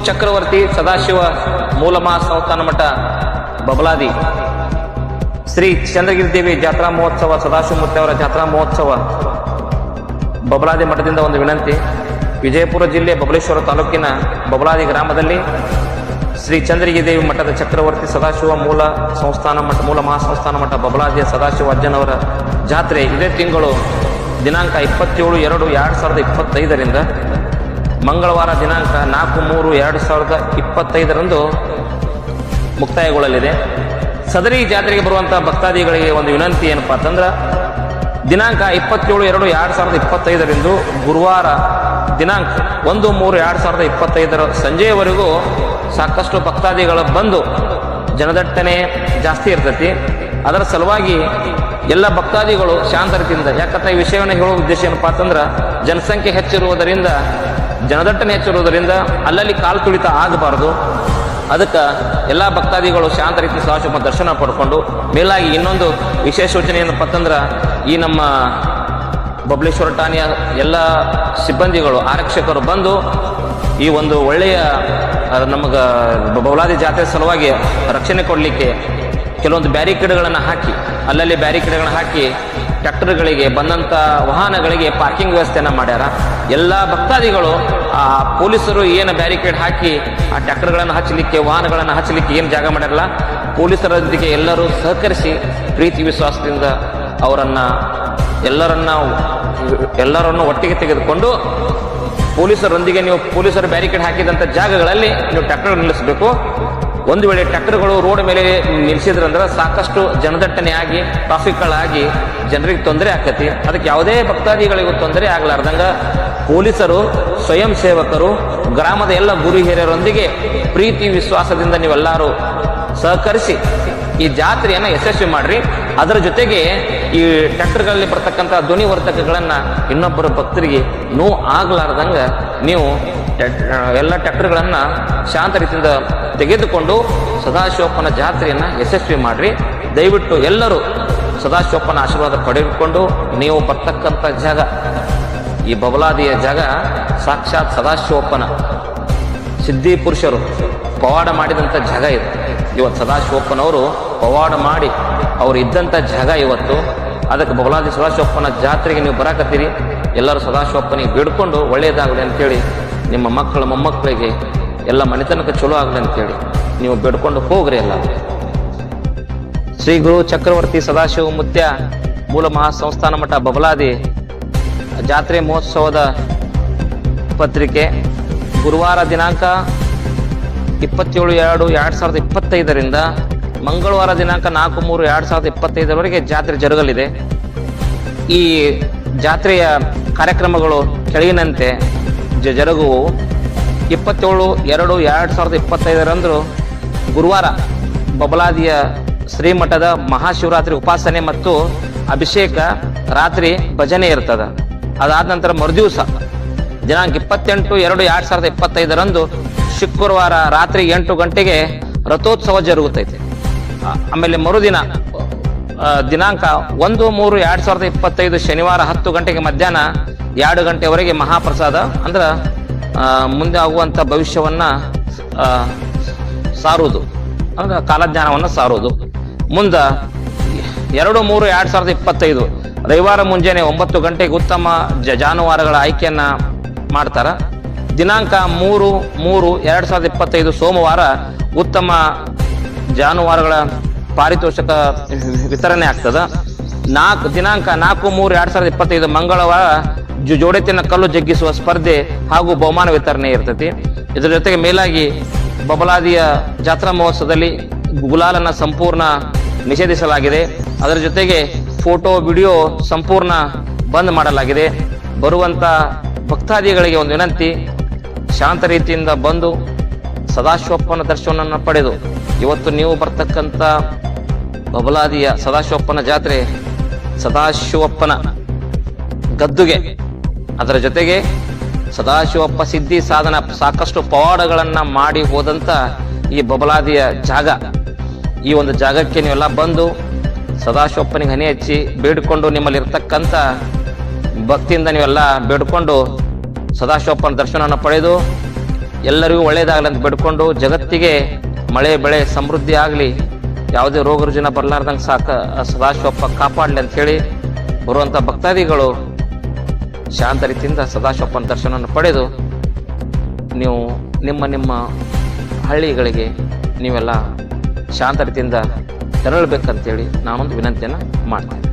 ಚಕ್ರವರ್ತಿ ಸದಾಶಿವ ಮೂಲಮಾ ಸಂಸ್ಥಾನ ಮಠ ಬಬಲಾದಿ, ಶ್ರೀ ಚಂದ್ರಗಿರಿ ದೇವಿ ಜಾತ್ರಾ ಮಹೋತ್ಸವ, ಸದಾಶಿವಮೂರ್ತಿ ಅವರ ಜಾತ್ರಾ ಮಹೋತ್ಸವ ಬಬಲಾದಿ ಮಠದಿಂದ ಒಂದು ವಿನಂತಿ. ವಿಜಯಪುರ ಜಿಲ್ಲೆ ಬಬಲೇಶ್ವರ ತಾಲೂಕಿನ ಬಬಲಾದಿ ಗ್ರಾಮದಲ್ಲಿ ಶ್ರೀ ಚಂದ್ರಗಿರಿ ದೇವಿ ಮಠದ ಚಕ್ರವರ್ತಿ ಸದಾಶಿವ ಮೂಲ ಮಹಾಸಂಸ್ಥಾನ ಮಠ ಬಬಲಾದಿಯ ಸದಾಶಿವ ಅಜ್ಜನವರ ಜಾತ್ರೆ ಇದೇ ತಿಂಗಳು ದಿನಾಂಕ 27/2/2025ರಿಂದ ಮಂಗಳವಾರ ದಿನಾಂಕ 4/3/2025ರಂದು ಮುಕ್ತಾಯಗೊಳ್ಳಲಿದೆ. ಸದರಿ ಜಾತ್ರೆಗೆ ಬರುವಂತಹ ಭಕ್ತಾದಿಗಳಿಗೆ ಒಂದು ವಿನಂತಿ ಏನಪ್ಪಾ ಅಂತಂದ್ರೆ, ದಿನಾಂಕ 27/2/2025ರಂದು ಗುರುವಾರ ದಿನಾಂಕ 1/3/2025 ಸಂಜೆಯವರೆಗೂ ಸಾಕಷ್ಟು ಭಕ್ತಾದಿಗಳು ಬಂದು ಜನದಟ್ಟಣೆ ಜಾಸ್ತಿ ಇರ್ತೈತಿ. ಅದರ ಸಲುವಾಗಿ ಎಲ್ಲ ಭಕ್ತಾದಿಗಳು ಶಾಂತ ರೀತಿಯಿಂದ, ಯಾಕಂದ್ರೆ ಈ ವಿಷಯವನ್ನು ಹೇಳುವ ಉದ್ದೇಶ ಏನಪ್ಪಾ ಅಂತಂದ್ರೆ, ಜನಸಂಖ್ಯೆ ಹೆಚ್ಚಿರುವುದರಿಂದ, ಜನದಟ್ಟಣೆ ಹೆಚ್ಚಿರುವುದರಿಂದ ಅಲ್ಲಲ್ಲಿ ಕಾಲು ತುಳಿತ ಆಗಬಾರ್ದು. ಅದಕ್ಕೆ ಎಲ್ಲ ಭಕ್ತಾದಿಗಳು ಶಾಂತ ರೀತಿ ಸದಾಶಿವ ದರ್ಶನ ಪಡ್ಕೊಂಡು, ಮೇಲಾಗಿ ಇನ್ನೊಂದು ವಿಶೇಷ ಸೂಚನೆ ಏನಪ್ಪ ಅಂತಂದ್ರೆ, ಈ ನಮ್ಮ ಬಬಲೇಶ್ವರ ಠಾಣೆಯ ಎಲ್ಲ ಸಿಬ್ಬಂದಿಗಳು, ಆರಕ್ಷಕರು ಬಂದು ಈ ಒಂದು ಒಳ್ಳೆಯ ನಮಗೆ ಬಬಲಾದಿ ಜಾತ್ರೆ ಸಲುವಾಗಿ ರಕ್ಷಣೆ ಕೊಡಲಿಕ್ಕೆ ಕೆಲವೊಂದು ಬ್ಯಾರಿಕೇಡ್ಗಳನ್ನು ಹಾಕಿ, ಅಲ್ಲಲ್ಲಿ ಬ್ಯಾರಿಕೇಡ್ಗಳನ್ನು ಹಾಕಿ ಟ್ರ್ಯಾಕ್ಟರ್ಗಳಿಗೆ ಬಂದಂಥ ವಾಹನಗಳಿಗೆ ಪಾರ್ಕಿಂಗ್ ವ್ಯವಸ್ಥೆಯನ್ನು ಮಾಡ್ಯಾರ. ಎಲ್ಲ ಭಕ್ತಾದಿಗಳು ಆ ಪೊಲೀಸರು ಏನು ಬ್ಯಾರಿಕೇಡ್ ಹಾಕಿ ಆ ಟ್ರ್ಯಾಕ್ಟರ್ಗಳನ್ನು ಹಚ್ಚಲಿಕ್ಕೆ, ವಾಹನಗಳನ್ನು ಹಚ್ಚಲಿಕ್ಕೆ ಏನು ಜಾಗ ಮಾಡ್ಯಾರಲ್ಲ, ಪೊಲೀಸರೊಂದಿಗೆ ಎಲ್ಲರೂ ಸಹಕರಿಸಿ ಪ್ರೀತಿ ವಿಶ್ವಾಸದಿಂದ ಎಲ್ಲರನ್ನು ಒಟ್ಟಿಗೆ ತೆಗೆದುಕೊಂಡು ಪೊಲೀಸರೊಂದಿಗೆ ನೀವು ಪೊಲೀಸರು ಬ್ಯಾರಿಕೇಡ್ ಹಾಕಿದಂಥ ಜಾಗಗಳಲ್ಲಿ ನೀವು ಟ್ರ್ಯಾಕ್ಟರ್ ನಿಲ್ಲಿಸಬೇಕು. ಒಂದು ವೇಳೆ ಟ್ರ್ಯಾಕ್ಟರ್ಗಳು ರೋಡ್ ಮೇಲೆ ನಿಲ್ಲಿಸಿದ್ರಂದ್ರೆ ಸಾಕಷ್ಟು ಜನದಟ್ಟಣೆ ಆಗಿ ಟ್ರಾಫಿಕ್ಗಳಾಗಿ ಜನರಿಗೆ ತೊಂದರೆ ಆಗ್ತೈತಿ. ಅದಕ್ಕೆ ಯಾವುದೇ ಭಕ್ತಾದಿಗಳಿಗೂ ತೊಂದರೆ ಆಗಲಾರ್ದಂಗ ಪೊಲೀಸರು, ಸ್ವಯಂ ಸೇವಕರು, ಗ್ರಾಮದ ಎಲ್ಲ ಗುರು ಹಿರಿಯರೊಂದಿಗೆ ಪ್ರೀತಿ ವಿಶ್ವಾಸದಿಂದ ನೀವೆಲ್ಲರೂ ಸಹಕರಿಸಿ ಈ ಜಾತ್ರೆಯನ್ನು ಯಶಸ್ವಿ ಮಾಡ್ರಿ. ಅದರ ಜೊತೆಗೆ ಈ ಟ್ರ್ಯಾಕ್ಟರ್ಗಳಲ್ಲಿ ಬರ್ತಕ್ಕಂಥ ಧ್ವನಿವರ್ಧಕಗಳನ್ನು ಇನ್ನೊಬ್ಬರ ಭಕ್ತರಿಗೆ ನೋವು ಆಗಲಾರ್ದಂಗ ನೀವು ಎಲ್ಲ ಟ್ರ್ಯಾಕ್ಟರ್ಗಳನ್ನು ಶಾಂತ ರೀತಿಯಿಂದ ತೆಗೆದುಕೊಂಡು ಸದಾಶಿವಪ್ಪನ ಜಾತ್ರೆಯನ್ನು ಯಶಸ್ವಿ ಮಾಡ್ರಿ. ದಯವಿಟ್ಟು ಎಲ್ಲರೂ ಸದಾಶಿವಪ್ಪನ ಆಶೀರ್ವಾದ ಪಡೆದುಕೊಂಡು, ನೀವು ಬರ್ತಕ್ಕಂಥ ಜಾಗ, ಈ ಬಬಲಾದಿಯ ಜಾಗ ಸಾಕ್ಷಾತ್ ಸದಾಶಿವಪ್ಪನ ಸಿದ್ಧಿ ಪುರುಷರು ಪವಾಡ ಮಾಡಿದಂಥ ಜಾಗ ಇದು. ಇವತ್ತು ಸದಾಶಿವಪ್ಪನವರು ಪವಾಡ ಮಾಡಿ ಅವರು ಇದ್ದಂಥ ಜಾಗ ಇವತ್ತು. ಅದಕ್ಕೆ ಬಬಲಾದಿ ಸದಾಶಿವಪ್ಪನ ಜಾತ್ರೆಗೆ ನೀವು ಬರಾಕತ್ತೀರಿ. ಎಲ್ಲರೂ ಸದಾಶಿವಪ್ಪನಿಗೆ ಬೇಡ್ಕೊಂಡು ಒಳ್ಳೆಯದಾಗಲಿ ಅಂತೇಳಿ, ನಿಮ್ಮ ಮಕ್ಕಳು ಮೊಮ್ಮಕ್ಕಳಿಗೆ ಎಲ್ಲ ಮನೆತನಕ್ಕೆ ಚಲೋ ಆಗಲಿ ಅಂತೇಳಿ ನೀವು ಬೇಡ್ಕೊಂಡು ಹೋಗ್ರಿ. ಎಲ್ಲ ಶ್ರೀ ಗುರು ಚಕ್ರವರ್ತಿ ಸದಾಶಿವ ಮುತ್ಯ ಮೂಲ ಮಹಾಸಂಸ್ಥಾನ ಮಠ ಬಬಲಾದಿ ಜಾತ್ರೆ ಮಹೋತ್ಸವದ ಪತ್ರಿಕೆ ಗುರುವಾರ ದಿನಾಂಕ 27/2/2025ರಿಂದ ಮಂಗಳವಾರ ದಿನಾಂಕ 4/3/2025ವರೆಗೆ ಜಾತ್ರೆ ಜರುಗಲಿದೆ. ಈ ಜಾತ್ರೆಯ ಕಾರ್ಯಕ್ರಮಗಳು ಕೆಳಗಿನಂತೆ ಜರುಗುವು. 27/2/2025ರಂದು ಗುರುವಾರ ಬಬಲಾದಿಯ ಶ್ರೀಮಠದ ಮಹಾಶಿವರಾತ್ರಿ ಉಪಾಸನೆ ಮತ್ತು ಅಭಿಷೇಕ, ರಾತ್ರಿ ಭಜನೆ ಇರ್ತದ. ಅದಾದ ನಂತರ ಮರುದಿವಸ ದಿನಾಂಕ 28/2/2025ರಂದು ಶುಕ್ರವಾರ ರಾತ್ರಿ 8 ಗಂಟೆಗೆ ರಥೋತ್ಸವ ಜರುಗುತ್ತೈತೆ. ಆಮೇಲೆ ಮರುದಿನ ದಿನಾಂಕ 1/3/2025 ಶನಿವಾರ 10 ಗಂಟೆಗೆ ಮಧ್ಯಾಹ್ನ 2 ಗಂಟೆವರೆಗೆ ಮಹಾಪ್ರಸಾದ, ಅಂದ್ರೆ ಮುಂದೆ ಆಗುವಂಥ ಭವಿಷ್ಯವನ್ನು ಸಾರುವುದು, ಅಂದ್ರೆ ಕಾಲಜ್ಞಾನವನ್ನು ಸಾರುವುದು. ಮುಂದೆ 2/3/2025 ರವಿವಾರ ಮುಂಜಾನೆ 9 ಗಂಟೆಗೆ ಉತ್ತಮ ಜಾನುವಾರುಗಳ ಆಯ್ಕೆಯನ್ನು ಮಾಡ್ತಾರ. ದಿನಾಂಕ 3/3/2025 ಸೋಮವಾರ ಉತ್ತಮ ಜಾನುವಾರುಗಳ ಪಾರಿತೋಷಕ ವಿತರಣೆ ಆಗ್ತದ. ದಿನಾಂಕ 4/3/2025 ಮಂಗಳವಾರ ಜೋಡೆತಿನ ಕಲ್ಲು ಜಗ್ಗಿಸುವ ಸ್ಪರ್ಧೆ ಹಾಗೂ ಬಹುಮಾನ ವಿತರಣೆ ಇರ್ತೈತಿ. ಇದರ ಜೊತೆಗೆ ಮೇಲಾಗಿ ಬಬಲಾದಿಯ ಜಾತ್ರಾ ಮಹೋತ್ಸವದಲ್ಲಿ ಗುಲಾಲನ್ನು ಸಂಪೂರ್ಣ ನಿಷೇಧಿಸಲಾಗಿದೆ. ಅದರ ಜೊತೆಗೆ ಫೋಟೋ, ವಿಡಿಯೋ ಸಂಪೂರ್ಣ ಬಂದ್ ಮಾಡಲಾಗಿದೆ. ಬರುವಂಥ ಭಕ್ತಾದಿಗಳಿಗೆ ಒಂದು ವಿನಂತಿ, ಶಾಂತ ರೀತಿಯಿಂದ ಬಂದು ಸದಾಶಿವಪ್ಪನ ದರ್ಶನವನ್ನು ಪಡೆದು, ಇವತ್ತು ನೀವು ಬರ್ತಕ್ಕಂಥ ಬಬಲಾದಿಯ ಸದಾಶಿವಪ್ಪನ ಜಾತ್ರೆ ಸದಾಶಿವಪ್ಪನ ಗದ್ದುಗೆ, ಅದರ ಜೊತೆಗೆ ಸದಾಶಿವಪ್ಪ ಸಿದ್ಧಿ ಸಾಧನ ಸಾಕಷ್ಟು ಪವಾಡಗಳನ್ನು ಮಾಡಿ ಹೋದಂಥ ಈ ಬಬಲಾದಿಯ ಜಾಗ. ಈ ಒಂದು ಜಾಗಕ್ಕೆ ನೀವೆಲ್ಲ ಬಂದು ಸದಾಶಿವಪ್ಪನಿಗೆ ಹನಿ ಹಚ್ಚಿ ಬೇಡಿಕೊಂಡು, ನಿಮ್ಮಲ್ಲಿರ್ತಕ್ಕಂಥ ಭಕ್ತಿಯಿಂದ ನೀವೆಲ್ಲ ಬೇಡಿಕೊಂಡು ಸದಾಶಿವಪ್ಪನ ದರ್ಶನವನ್ನು ಪಡೆದು ಎಲ್ಲರಿಗೂ ಒಳ್ಳೇದಾಗಲಿ ಅಂತ ಬಿಡ್ಕೊಂಡು ಜಗತ್ತಿಗೆ ಮಳೆ ಬೆಳೆ ಸಮೃದ್ಧಿ ಆಗಲಿ, ಯಾವುದೇ ರೋಗ ರುಜಿನ ಬರಲಾರ್ದಂಗೆ ಸದಾಶಿವಪ್ಪ ಕಾಪಾಡಲಿ ಅಂತ ಹೇಳಿ ಬರುವಂಥ ಭಕ್ತಾದಿಗಳು ಶಾಂತ ರೀತಿಯಿಂದ ಸದಾಶಿವಪ್ಪನ ದರ್ಶನವನ್ನು ಪಡೆದು ನೀವು ನಿಮ್ಮ ಹಳ್ಳಿಗಳಿಗೆ ನೀವೆಲ್ಲ ಶಾಂತ ರೀತಿಯಿಂದ ತೆರಳಬೇಕಂತೇಳಿ ನಾನೊಂದು ವಿನಂತಿಯನ್ನು ಮಾಡ್ತೇನೆ.